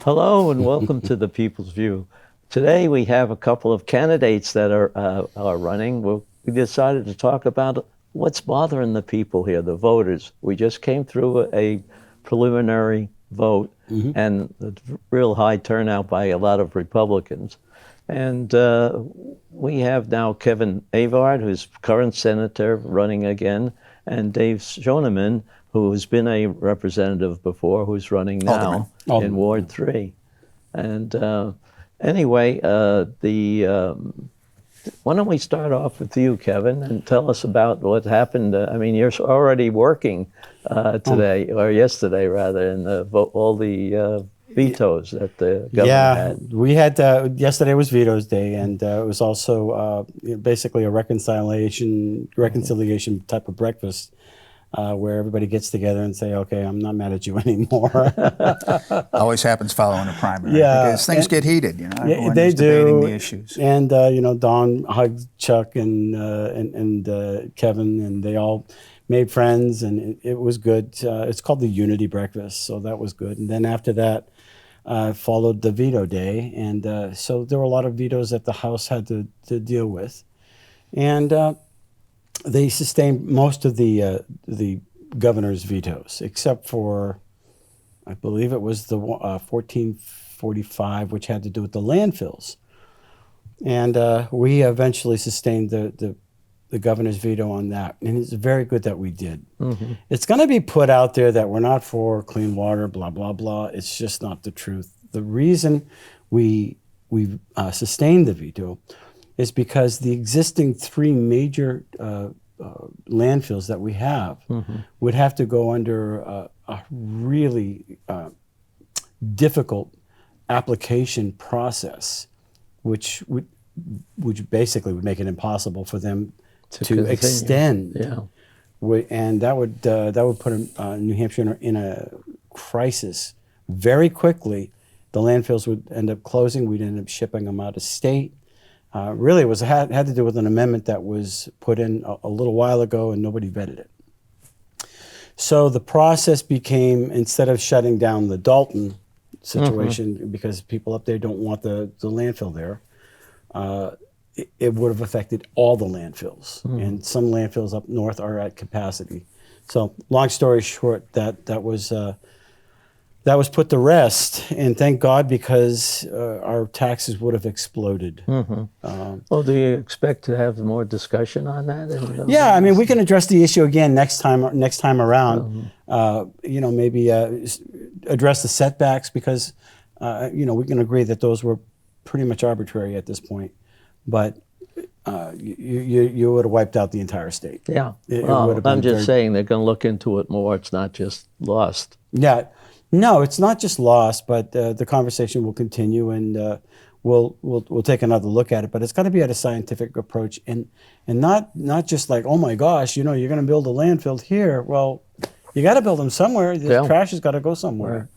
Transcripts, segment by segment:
Hello and welcome to the People's View. Today we have a couple of candidates that are running. We decided to talk about what's bothering the people here, the voters. We just came through a preliminary vote and a real high turnout by a lot of Republicans. And we have now Kevin Avard, who's current senator, running again, and Dave Schoneman, who has been a representative before, who's running now in Ward 3. And anyway, why don't we start off with you, Kevin, and tell us about what happened. I mean, you're already working today, or yesterday rather, in all the vetoes that the governor had. We had, yesterday was Vetoes Day, and it was also basically a reconciliation type of breakfast where everybody gets together and say, okay, I'm not mad at you anymore. Always happens following a primary. Yeah, because things get heated, they do. Debating the issues. And, Don hugged Chuck and Kevin, and they all made friends, and it was good. It's called the Unity Breakfast, so that was good. And then after that, followed the veto day, and so there were a lot of vetoes that the House had to deal with, and they sustained most of the governor's vetoes, except for, I believe it was the 1445, which had to do with the landfills, and we eventually sustained the governor's veto on that, and it's very good that we did. It's going to be put out there that we're not for clean water, blah, blah, blah. It's just not the truth. The reason we sustained the veto is because the existing three major landfills that we have would have to go under a really difficult application process, which basically would make it impossible for them to extend, and that would put New Hampshire in a crisis very quickly. The landfills would end up closing. We'd end up shipping them out of state. Really, it had to do with an amendment that was put in a little while ago, and nobody vetted it. So the process became, instead of shutting down the Dalton situation because people up there don't want the landfill there, it would have affected all the landfills, and some landfills up north are at capacity. So, long story short, that was put to rest, and thank God, because our taxes would have exploded. Well, do you expect to have more discussion on that? Yeah, I mean, we can address the issue again next time around. Maybe address the setbacks, because we can agree that those were pretty much arbitrary at this point. But you would have wiped out the entire state. Yeah. I'm just saying they're going to look into it more. It's not just lost. Yeah. No, it's not just lost, but the conversation will continue, and we'll take another look at it. But it's got to be at a scientific approach, and not just like, oh my gosh, you're going to build a landfill here. Well, you got to build them somewhere. The trash has got to go somewhere. Right.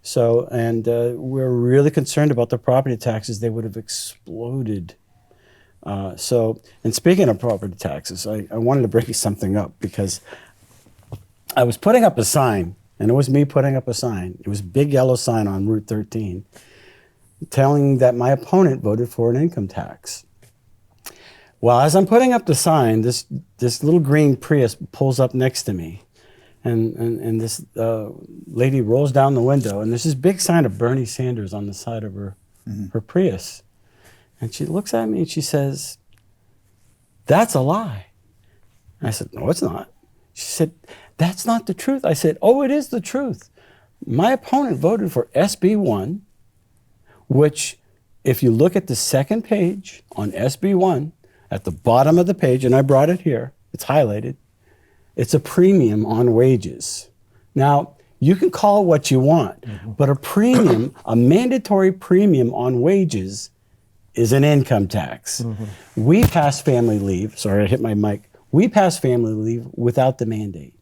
So, and we're really concerned about the property taxes. They would have exploded. And speaking of property taxes, I wanted to bring something up, because I was putting up a sign, and it was me putting up a sign. It was a big yellow sign on Route 13 telling that my opponent voted for an income tax. Well, as I'm putting up the sign, this little green Prius pulls up next to me, and this lady rolls down the window, and there's this big sign of Bernie Sanders on the side of her Prius. And she looks at me and she says, "That's a lie." I said, "No, it's not." She said, "That's not the truth." I said, "Oh, it is the truth. My opponent voted for SB 1, which, if you look at the second page on SB 1, at the bottom of the page, and I brought it here, it's highlighted, it's a premium on wages. Now, you can call it what you want, but a premium, a mandatory premium on wages, is an income tax. We pass family leave. Sorry, I hit my mic. We pass family leave without the mandate.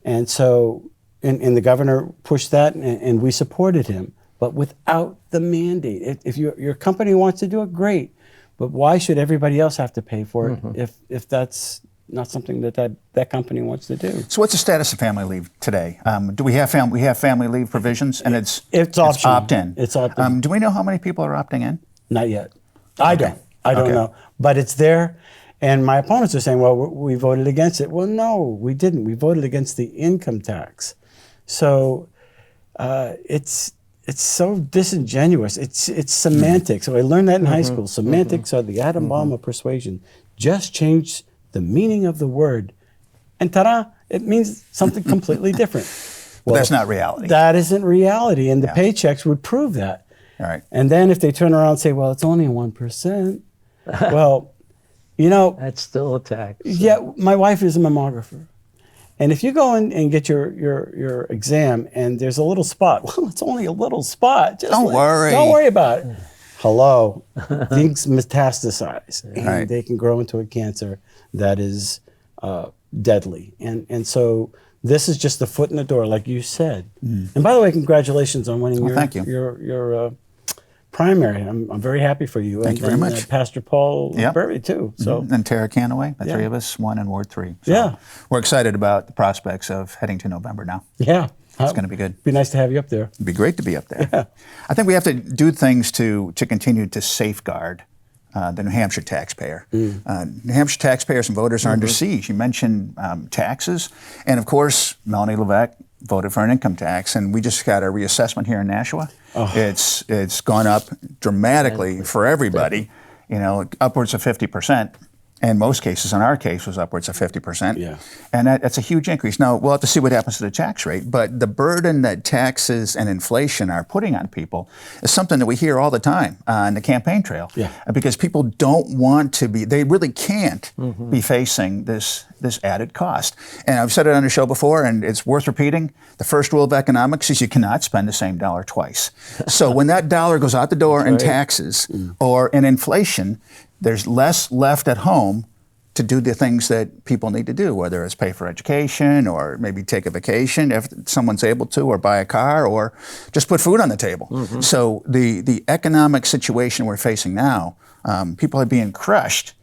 And so, and the governor pushed that, and we supported him, but without the mandate. If your company wants to do it, great, but why should everybody else have to pay for it if that's not something that company wants to do. So what's the status of family leave today? Do we have family leave provisions, and it's optional. opt-in. It's opt-in. Do we know how many people are opting in? Not yet. I don't Okay. know, but it's there. And my opponents are saying, well, we voted against it. Well, no, we didn't. We voted against the income tax. So it's so disingenuous. It's semantics. So I learned that in high school. Semantics are the atom bomb of persuasion. Just change the meaning of the word, and ta-da, it means something completely different. Well, that's not reality. That isn't reality, and the paychecks would prove that. All right. And then if they turn around and say, well, it's only 1%, well, you know, That's still a tax. yeah, my wife is a mammographer. And if you go in and get your exam and there's a little spot, well, it's only a little spot. Just Don't worry. Don't worry about it. Hello. Things metastasize and Right. they can grow into a cancer that is deadly. And so this is just the foot in the door, like you said. And by the way, congratulations on winning thank you. your primary. I'm very happy for you. Thank you very much. Pastor Paul Yep. Burry, too. So And Tara Canaway, the Yeah. three of us, won in Ward 3. So Yeah. we're excited about the prospects of heading to November now. yeah. It's going to be good. Be nice to have you up there. It'd be great to be up there. I think we have to do things to continue to safeguard the New Hampshire taxpayer. New Hampshire taxpayers and voters are under siege. You mentioned taxes, and of course, Melanie Levesque voted for an income tax, and we just got a reassessment here in Nashua. It's gone up dramatically for everybody. You know, upwards of 50%. In most cases, in our case, was upwards of 50%. Yeah. And that's a huge increase. Now, we'll have to see what happens to the tax rate, but the burden that taxes and inflation are putting on people is something that we hear all the time on the campaign trail. Yeah. Because people don't want to be, they really can't be facing this added cost. And I've said it on the show before, and it's worth repeating. The first rule of economics is you cannot spend the same dollar twice. So when that dollar goes out the door in taxes or in inflation, there's less left at home to do the things that people need to do, whether it's pay for education or maybe take a vacation if someone's able to, or buy a car, or just put food on the table. So the economic situation we're facing now, people are being crushed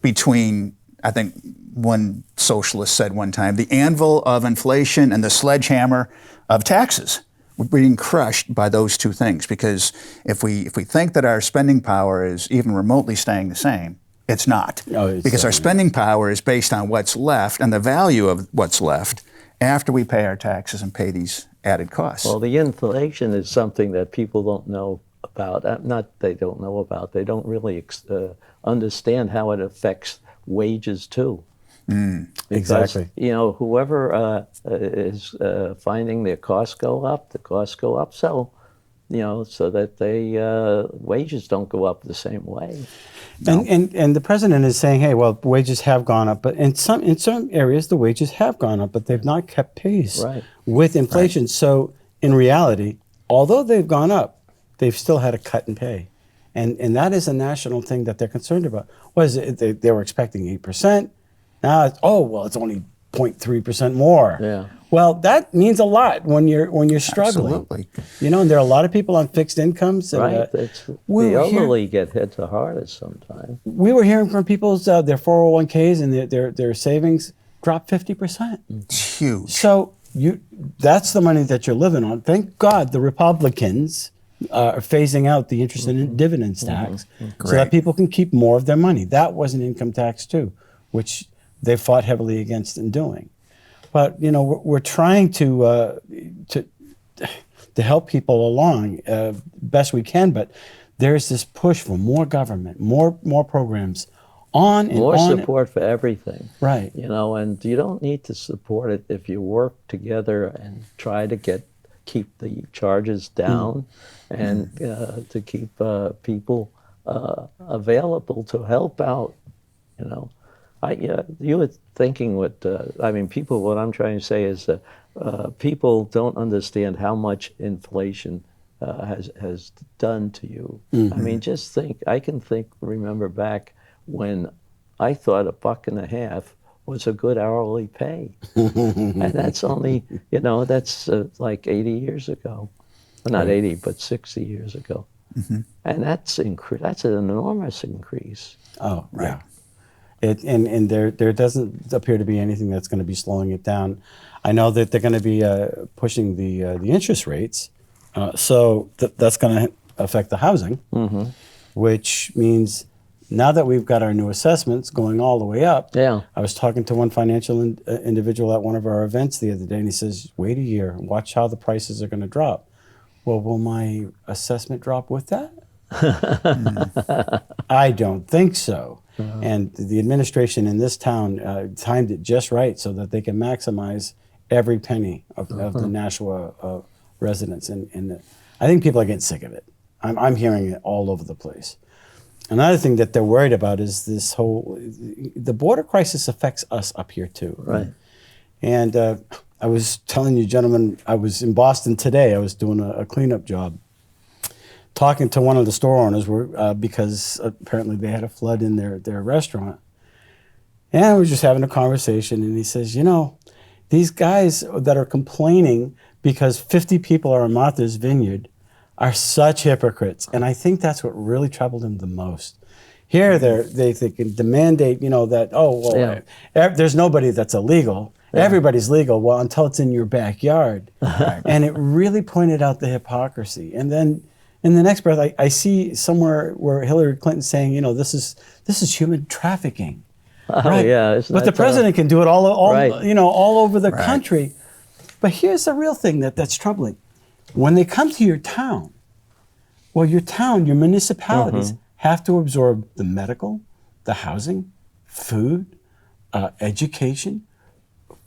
between, I think one socialist said one time, the anvil of inflation and the sledgehammer of taxes. We're being crushed by those two things, because if we think that our spending power is even remotely staying the same, it's not. Because our spending power is based on what's left and the value of what's left after we pay our taxes and pay these added costs. Well, the inflation is something that people don't know about. Not they don't know about. They don't really understand how it affects wages too. Because, Exactly. you know, whoever is finding their costs go up, the costs go up. So, you know, so that they wages don't go up the same way. And the president is saying, hey, well, wages have gone up, but in some areas the wages have gone up, but they've not kept pace with inflation. So in reality, although they've gone up, they've still had a cut in pay. And that is a national thing that they're concerned about. What is it? They were expecting 8%. Now it's only 0.3% more. Yeah. Well, that means a lot when you're struggling. Absolutely. You know, and there are a lot of people on fixed incomes. And, Right. we The were here- elderly get hit the hardest sometimes. we were hearing from people's their 401ks and their savings dropped 50%. It's huge. So that's the money that you're living on. Thank God the Republicans are phasing out the interest and dividends tax so that Great. people can keep more of their money. That was an income tax too, which they fought heavily against in doing. But you know, we're trying to help people along best we can. But there's this push for more government, more programs, on and More on. support for everything. Right. You know, and you don't need to support it if you work together and try to keep the charges down and to keep people available to help out. You know, you were thinking what people. What I'm trying to say is that people don't understand how much inflation has done to you. I mean, just think. I can remember back when I thought $1.50 was a good hourly pay, and that's only that's like 80 years ago, well, not 80 but 60 years ago, and that's an enormous increase. Oh, Right. yeah. And there doesn't appear to be anything that's going to be slowing it down. I know that they're going to be pushing the interest rates, so that's going to affect the housing, which means now that we've got our new assessments going all the way up. Yeah. I was talking to one financial individual at one of our events the other day, and he says, "Wait a year and watch how the prices are going to drop." Well, will my assessment drop with that? I don't think so. And the administration in this town timed it just right so that they can maximize every penny of the Nashua residents. And I think people are getting sick of it. I'm hearing it all over the place. Another thing that they're worried about is the border crisis affects us up here too. Right. And I was telling you, gentlemen, I was in Boston today. I was doing a cleanup job, talking to one of the store owners because apparently they had a flood in their restaurant. And I was just having a conversation, and he says, these guys that are complaining because 50 people are in Martha's Vineyard are such hypocrites. And I think that's what really troubled him the most. Here, they can mandate, that, there's nobody that's illegal. Yeah. Everybody's legal, well, until it's in your backyard. And it really pointed out the hypocrisy. And then in the next breath, I see somewhere where Hillary Clinton's saying, this is human trafficking. Oh, yeah. But the president can do it all right. All over the country. But here's the real thing that's troubling. When they come to your town, your municipalities have to absorb the medical, the housing, food, education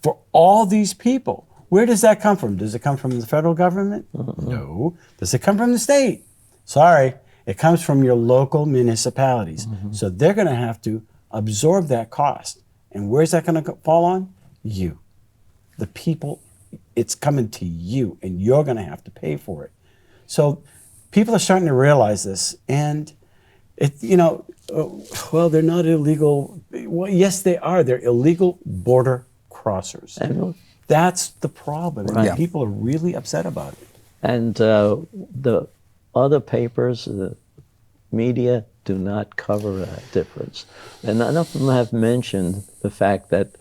for all these people. Where does that come from? Does it come from the federal government? No. Does it come from the state? Sorry, it comes from your local municipalities. So they're going to have to absorb that cost. And where's that going to fall on? You. The people, it's coming to you, and you're going to have to pay for it. So people are starting to realize this, and they're not illegal. Well, yes, they are. They're illegal border crossers. And that's the problem. And people are really upset about it. And the other papers, the media, do not cover that difference. And none of them have mentioned the fact that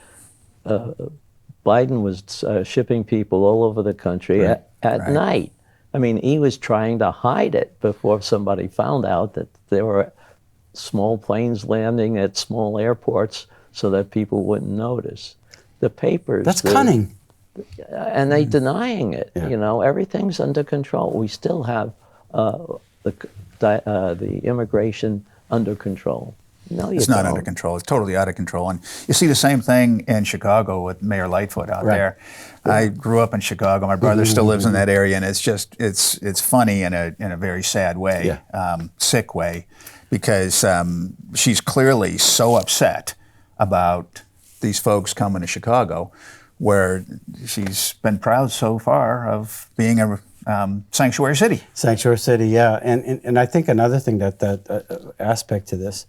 Biden was shipping people all over the country at night. I mean, he was trying to hide it before somebody found out that there were small planes landing at small airports so that people wouldn't notice. The papers... That's cunning. And they denying it. Everything's under control. We still have the immigration under control. No, it's not under control. It's totally out of control. And you see the same thing in Chicago with Mayor Lightfoot out there. Yeah. I grew up in Chicago. My brother still lives in that area, and it's just it's funny in a very sad way, sick way, because she's clearly so upset about these folks coming to Chicago, where she's been proud so far of being a sanctuary city. Sanctuary city, yeah. And I think another thing that aspect to this,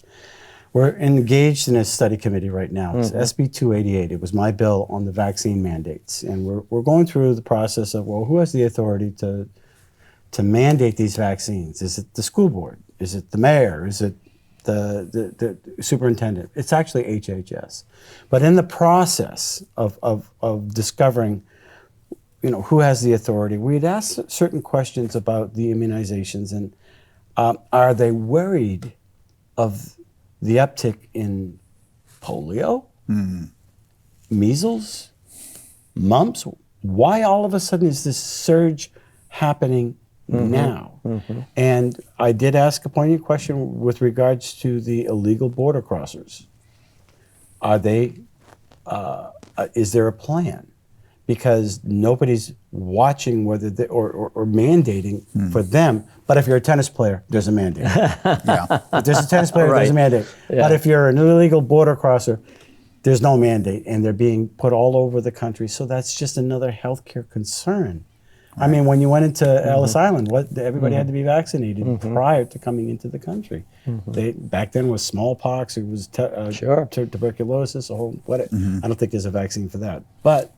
we're engaged in a study committee right now. It's SB 288. It was my bill on the vaccine mandates. And we're going through the process of, who has the authority to mandate these vaccines? Is it the school board? Is it the mayor? Is it the superintendent? It's actually HHS. But in the process of discovering who has the authority, we'd ask certain questions about the immunizations, and are they worried of the uptick in polio, measles, mumps? Why all of a sudden is this surge happening now? And I did ask a poignant question with regards to the illegal border crossers. Are they, is there a plan? Because nobody's watching whether they, or mandating for them. But if you're a tennis player, there's a mandate. If there's a tennis player, there's a mandate. But if you're an illegal border crosser, there's no mandate, and they're being put all over the country. So that's just another healthcare concern. I mean, when you went into Ellis Island, everybody had to be vaccinated prior to coming into the country. Back then it was smallpox, it was tuberculosis, I don't think there's a vaccine for that. But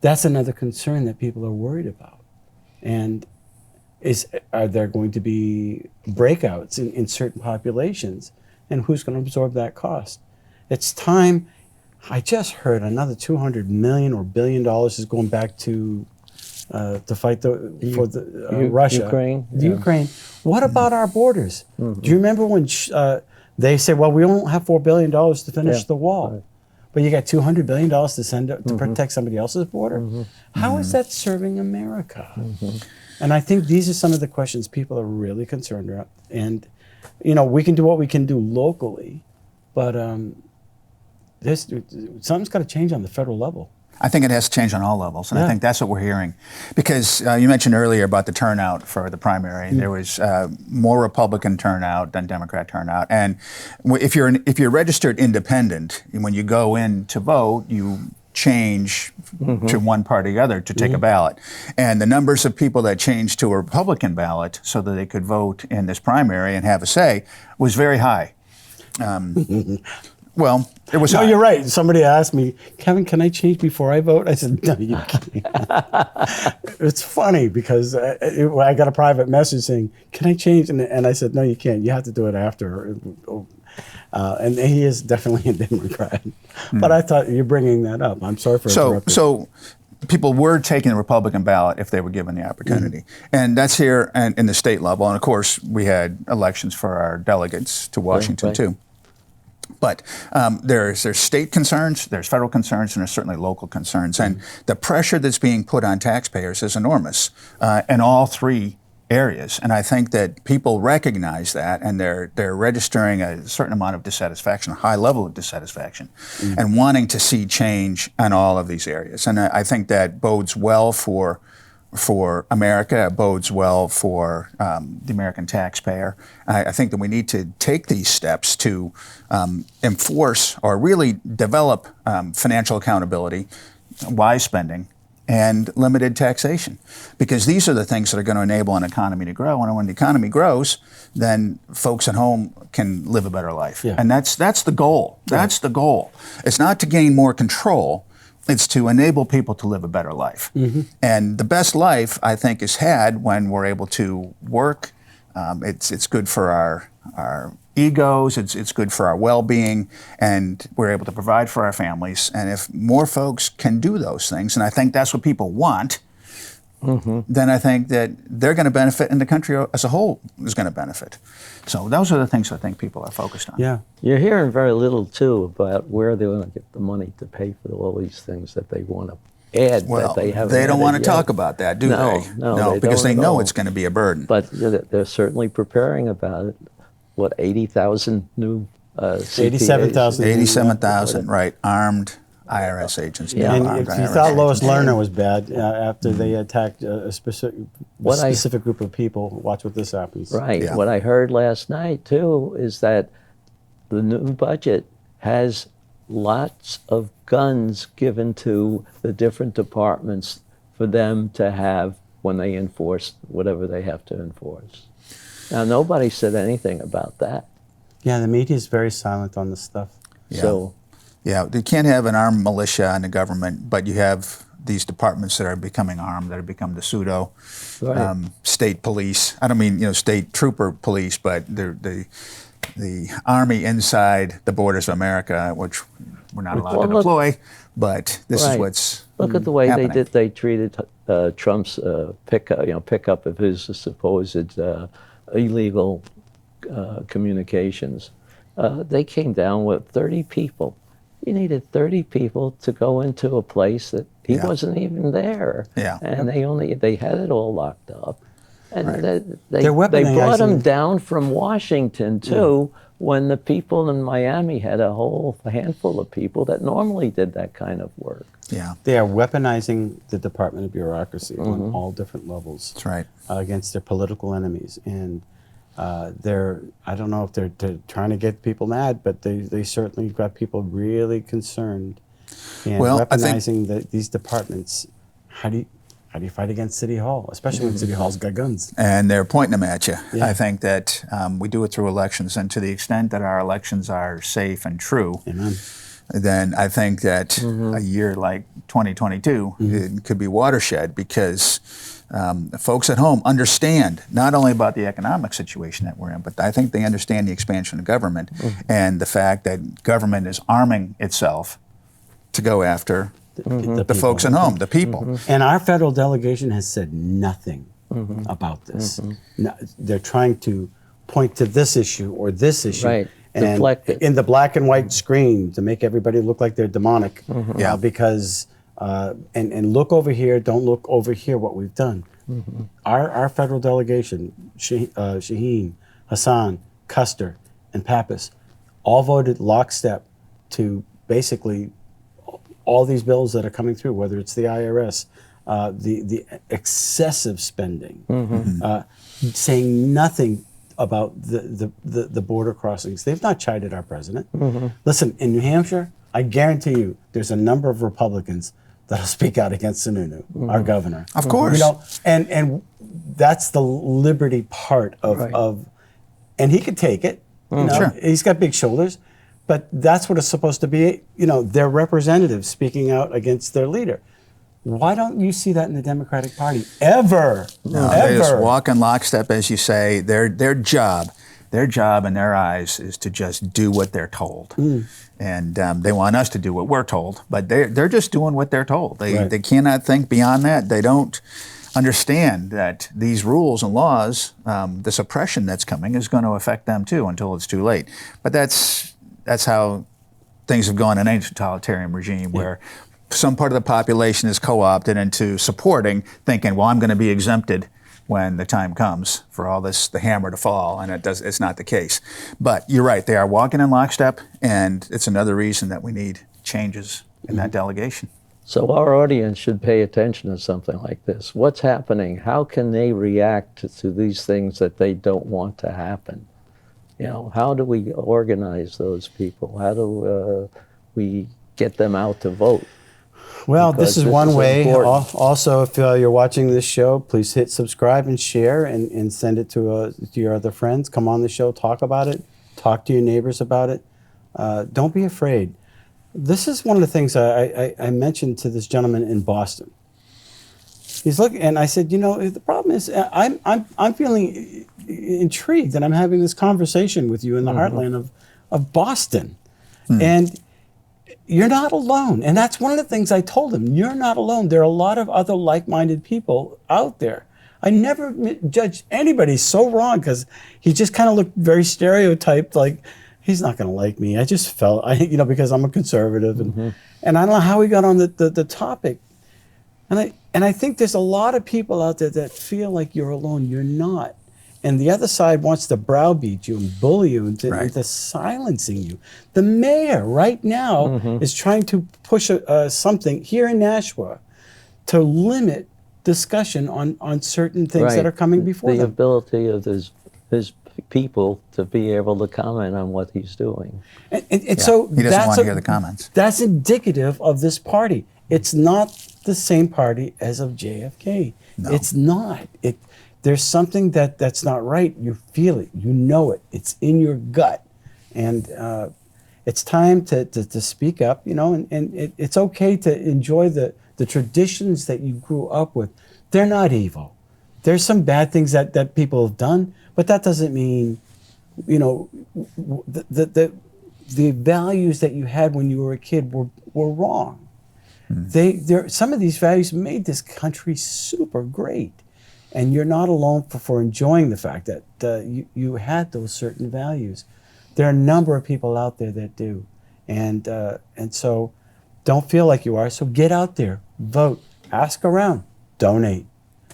that's another concern that people are worried about. And are there going to be breakouts in certain populations? And who's going to absorb that cost? It's time. I just heard another $200 million or $1 billion is going back to fight Russia, Ukraine. The Ukraine. What about our borders? Do you remember when they said, "Well, we don't have $4 billion to finish the wall," right. but you got $200 billion to send to protect somebody else's border? How is that serving America? And I think these are some of the questions people are really concerned about. And we can do what we can do locally, but something's got to change on the federal level. I think it has to change on all levels, and I think that's what we're hearing. Because you mentioned earlier about the turnout for the primary. There was more Republican turnout than Democrat turnout. And if you're registered independent, when you go in to vote, you change to one party or the other to take a ballot. And the numbers of people that changed to a Republican ballot so that they could vote in this primary and have a say was very high. Well, it was. No, high. you're right. Somebody asked me, Kevin, can I change before I vote? I said, no, you can't. It's funny because I got a private message saying, can I change? And I said, no, you can't. You have to do it after. And he is definitely a Democrat. But I thought you're bringing that up. I'm sorry for interrupting. So people were taking the Republican ballot if they were given the opportunity. And that's here in the state level. And of course, we had elections for our delegates to Washington too. But there's state concerns, there's federal concerns, and there's certainly local concerns. And the pressure that's being put on taxpayers is enormous in all three areas. And I think that people recognize that, and they're registering a certain amount of dissatisfaction, a high level of dissatisfaction, and wanting to see change in all of these areas. And I think that bodes well for America, it bodes well for the American taxpayer. I think that we need to take these steps to enforce or really develop financial accountability, wise spending, and limited taxation. Because these are the things that are going to enable an economy to grow. And when the economy grows, then folks at home can live a better life. Yeah. And that's the goal. That's the goal. It's not to gain more control. It's to enable people to live a better life. And the best life, I think, is had when we're able to work. It's good for our egos, it's good for our well-being, and we're able to provide for our families. And if more folks can do those things, and I think that's what people want, then I think that they're going to benefit, and the country as a whole is going to benefit. So those are the things I think people are focused on. Yeah. You're hearing very little, too, about where they're going to get the money to pay for all these things that they want to add Well, that they haven't they don't added want to yet. talk about that, do No, they? no, they because don't they at know all. it's going to be a burden. But they're certainly preparing about it. What, 80,000 new CPAs? 87,000. 87,000, right, armed IRS agents. Yeah. And armed if you IRS thought Lois agents. Lerner was bad after they attacked a specific group of people, watch what this happens. Right. Yeah. What I heard last night, too, is that the new budget has lots of guns given to the different departments for them to have when they enforce whatever they have to enforce. Now, nobody said anything about that. Yeah, the media is very silent on this stuff. So, Yeah, you can't have an armed militia in the government, but you have these departments that are becoming armed, that have become the pseudo Right. state police. I don't mean state trooper police, but they're the army inside the borders of America, which we're not allowed to deploy. But this is Right. what's look at the way happening. they treated Trump's pickup of his supposed illegal communications. They came down with 30 people. You needed 30 people to go into a place that he Yeah. wasn't even there. Yeah. And they had it all locked up. And they They're brought him weaponizing- down from Washington too, when the people in Miami had a whole handful of people that normally did that kind of work. Yeah, They are weaponizing the Department of Bureaucracy on all different levels that's right. against their political enemies. And I don't know if they're trying to get people mad, but they certainly got people really concerned. And Well, I think- weaponizing these departments, how do you fight against City Hall, especially when City Hall's got guns? And they're pointing them at you. Yeah. I think that we do it through elections, and to the extent that our elections are safe and true, Amen. then I think that a year like 2022, it could be watershed because folks at home understand not only about the economic situation that we're in, but I think they understand the expansion of government and the fact that government is arming itself to go after the folks at home, the people. And our federal delegation has said nothing about this. No, they're trying to point to this issue or this issue. Right. And Deflect it. in the black and white screen to make everybody look like they're demonic. Yeah. Because, and look over here, don't look over here what we've done. Our federal delegation, Shaheen, Hassan, Custer, and Pappas, all voted lockstep to basically all these bills that are coming through, whether it's the IRS, the excessive spending, saying nothing about the border crossings. They've not chided our president. Listen, in New Hampshire, I guarantee you there's a number of Republicans that'll speak out against Sununu, our governor. Of course. You know, and that's the liberty part of and he could take it. You know, Sure. he's got big shoulders, but that's what it's supposed to be. You know, their representatives speaking out against their leader. Why don't you see that in the Democratic Party ever? No, Ever. they just walk in lockstep, as you say. Their job in their eyes is to just do what they're told, and they want us to do what we're told. But they're just doing what they're told. They cannot think beyond that. They don't understand that these rules and laws, the suppression that's coming, is going to affect them too until it's too late. But that's how things have gone in any totalitarian regime, where some part of the population is co-opted into supporting, thinking, well, I'm going to be exempted when the time comes for all this, the hammer to fall, and it's not the case. But you're right, they are walking in lockstep, and it's another reason that we need changes in that delegation. So our audience should pay attention to something like this. What's happening? How can they react to these things that they don't want to happen? You know, how do we organize those people? How do we get them out to vote? Well, Because this is this one is way. important. Also, if you're watching this show, please hit subscribe and share and send it to your other friends. Come on the show, talk about it, talk to your neighbors about it. Don't be afraid. This is one of the things I mentioned to this gentleman in Boston. He's looking, and I said, you know, the problem is I'm feeling intrigued that I'm having this conversation with you in the heartland of Boston, and you're not alone. And that's one of the things I told him. You're not alone. There are a lot of other like-minded people out there. I never judged anybody so wrong, because he just kind of looked very stereotyped, like he's not going to like me. I just felt, you know, because I'm a conservative, and I don't know how he got on the topic. And I think there's a lot of people out there that feel like you're alone. You're not. And the other side wants to browbeat you and bully you into silencing you. The mayor right now is trying to push something here in Nashua to limit discussion on certain things that are coming before the them. ability of his people to be able to comment on what he's doing. And so He doesn't want to hear the comments. That's indicative of this party. It's not the same party as of JFK. No. It's not. There's something that's not right. You feel it. You know it. It's in your gut. And it's time to speak up, you know, and it's okay to enjoy the traditions that you grew up with. They're not evil. There's some bad things that people have done, but that doesn't mean, you know, the values that you had when you were a kid were wrong. Some of these values made this country super great. And you're not alone for enjoying the fact that you had those certain values. There are a number of people out there that do. And so don't feel like you are. So get out there, vote, ask around, donate.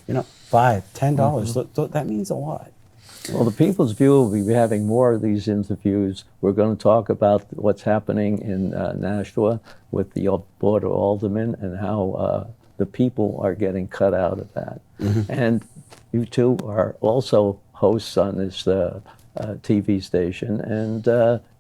You know, $5, $10, that means a lot. Well, the People's View will be having more of these interviews. We're going to talk about what's happening in Nashua with the Board of Aldermen and how the people are getting cut out of that. And you two are also hosts on this TV station, and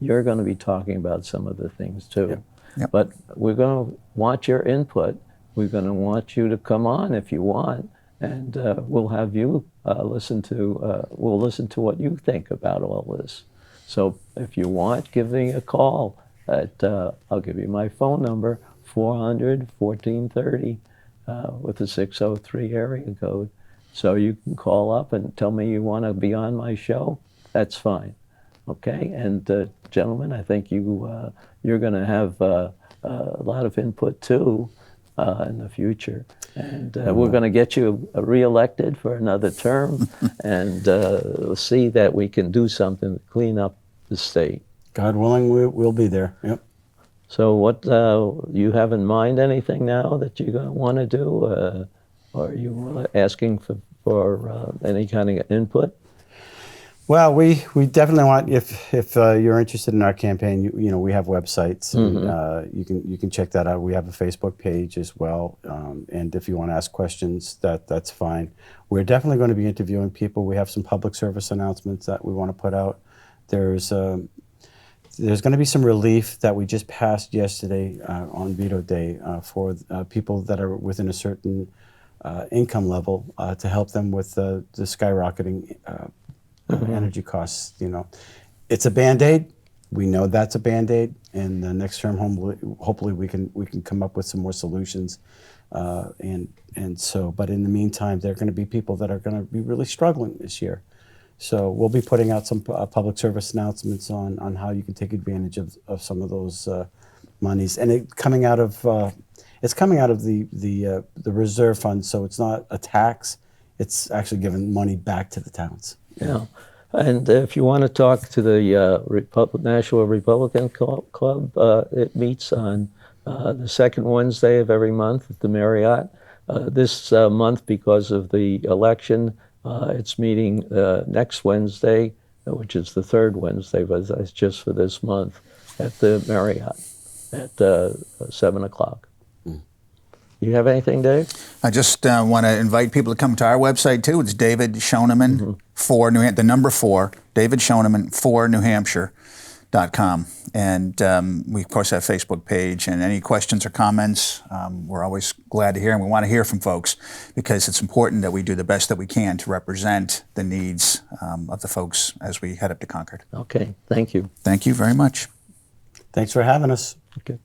you're going to be talking about some of the things too. Yep. But we're going to want your input. We're going to want you to come on if you want, and we'll have you listen to what you think about all this. So if you want, give me a call at I'll give you my phone number, 800-400-1430 with a 603 area code. So you can call up and tell me you want to be on my show. That's fine. Okay? And gentlemen, I think you're going to have a lot of input too in the future. And we're going to get you reelected for another term and see that we can do something to clean up the state. God willing, we'll be there. Yep. So what, you have in mind anything now that you want to do? Or are you asking for any kind of input? Well, we definitely want, if you're interested in our campaign, you know, we have websites, and you can check that out. We have a Facebook page as well, and if you want to ask questions, that's fine. We're definitely going to be interviewing people. We have some public service announcements that we want to put out. There's going to be some relief that we just passed yesterday on Veto Day for people that are within a certain income level to help them with the skyrocketing energy costs. You know, it's a Band-Aid. We know that's a Band-Aid, and the next term, hopefully we can come up with some more solutions. And so, but in the meantime, there are going to be people that are going to be really struggling this year. So we'll be putting out some public service announcements on how you can take advantage of some of those monies, and it's coming out of the reserve fund. So it's not a tax; it's actually giving money back to the towns. Yeah. And if you want to talk to the National Republican Club, it meets on the second Wednesday of every month at the Marriott. This month, because of the election, it's meeting next Wednesday, which is the third Wednesday, but it's just for this month, at the Marriott at 7 o'clock. You have anything, Dave? I just want to invite people to come to our website too. It's David Schoneman for the number 4, David Schoneman for New Hampshire.com. And we of course have a Facebook page, and any questions or comments, we're always glad to hear, and we want to hear from folks because it's important that we do the best that we can to represent the needs of the folks as we head up to Concord. Okay, thank you. Thank you very much. Thanks for having us. Okay.